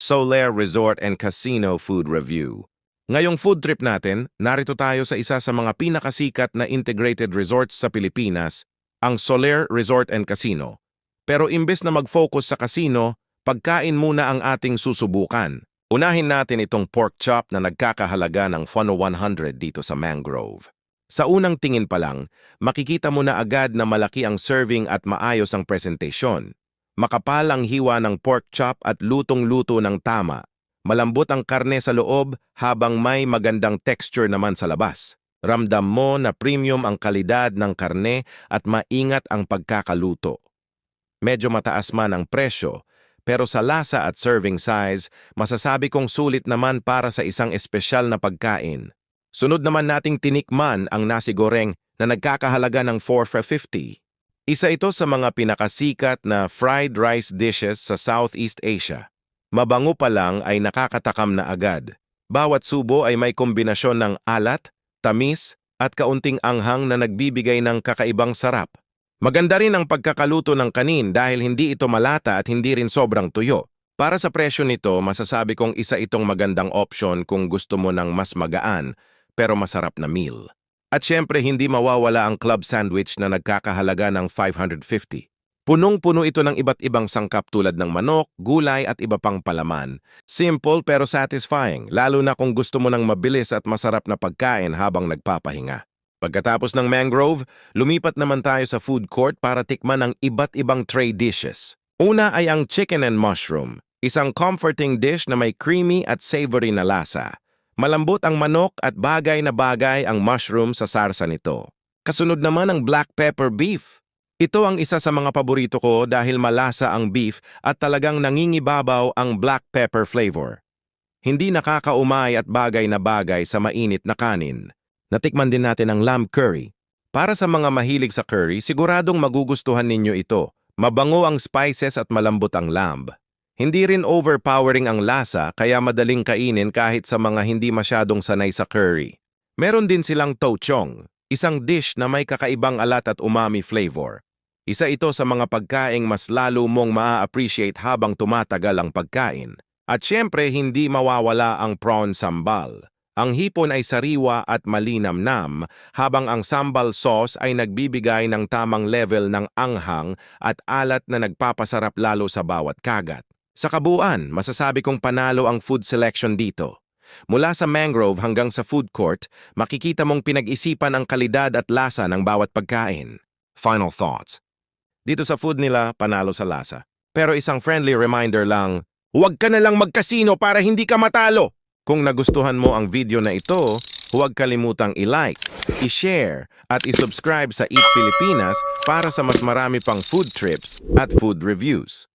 Soler Resort and Casino Food Review. Ngayong food trip natin, narito tayo sa isa sa mga pinakasikat na integrated resorts sa Pilipinas, ang Soler Resort and Casino. Pero imbes na mag-focus sa casino, pagkain muna ang ating susubukan. Unahin natin itong pork chop na nagkakahalaga ng Funo 100 dito sa Mangrove. Sa unang tingin pa lang, makikita mo na agad na malaki ang serving at maayos ang presentasyon. Makapal ang hiwa ng pork chop at lutong-luto ng tama. Malambot ang karne sa loob habang may magandang texture naman sa labas. Ramdam mo na premium ang kalidad ng karne at maingat ang pagkakaluto. Medyo mataas man ang presyo, pero sa lasa at serving size, masasabi kong sulit naman para sa isang espesyal na pagkain. Sunod naman nating tinikman ang nasi goreng na nagkakahalaga ng 4 for 50. Isa ito sa mga pinakasikat na fried rice dishes sa Southeast Asia. Mabango pa lang ay nakakatakam na agad. Bawat subo ay may kombinasyon ng alat, tamis, at kaunting anghang na nagbibigay ng kakaibang sarap. Maganda rin ang pagkakaluto ng kanin dahil hindi ito malata at hindi rin sobrang tuyo. Para sa presyo nito, masasabi kong isa itong magandang option kung gusto mo ng mas magaan pero masarap na meal. At syempre hindi mawawala ang club sandwich na nagkakahalaga ng 550. Punong-puno ito ng iba't ibang sangkap tulad ng manok, gulay at iba pang palaman. Simple pero satisfying, lalo na kung gusto mo ng mabilis at masarap na pagkain habang nagpapahinga. Pagkatapos ng Mangrove, lumipat naman tayo sa food court para tikman ang iba't ibang tray dishes. Una ay ang chicken and mushroom, isang comforting dish na may creamy at savory na lasa. Malambot ang manok at bagay na bagay ang mushroom sa sarsa nito. Kasunod naman ang black pepper beef. Ito ang isa sa mga paborito ko dahil malasa ang beef at talagang nangingibabaw ang black pepper flavor. Hindi nakakaumay at bagay na bagay sa mainit na kanin. Natikman din natin ang lamb curry. Para sa mga mahilig sa curry, siguradong magugustuhan ninyo ito. Mabango ang spices at malambot ang lamb. Hindi rin overpowering ang lasa kaya madaling kainin kahit sa mga hindi masyadong sanay sa curry. Meron din silang tochong, isang dish na may kakaibang alat at umami flavor. Isa ito sa mga pagkaing mas lalo mong maa-appreciate habang tumatagal ang pagkain. At syempre hindi mawawala ang prawn sambal. Ang hipon ay sariwa at malinamnam habang ang sambal sauce ay nagbibigay ng tamang level ng anghang at alat na nagpapasarap lalo sa bawat kagat. Sa kabuuan, masasabi kong panalo ang food selection dito. Mula sa Mangrove hanggang sa food court, makikita mong pinag-isipan ang kalidad at lasa ng bawat pagkain. Final thoughts. Dito sa food nila, panalo sa lasa. Pero isang friendly reminder lang, huwag ka na lang magkasino para hindi ka matalo! Kung nagustuhan mo ang video na ito, huwag kalimutang i-like, i-share at i-subscribe sa Eat Pilipinas para sa mas marami pang food trips at food reviews.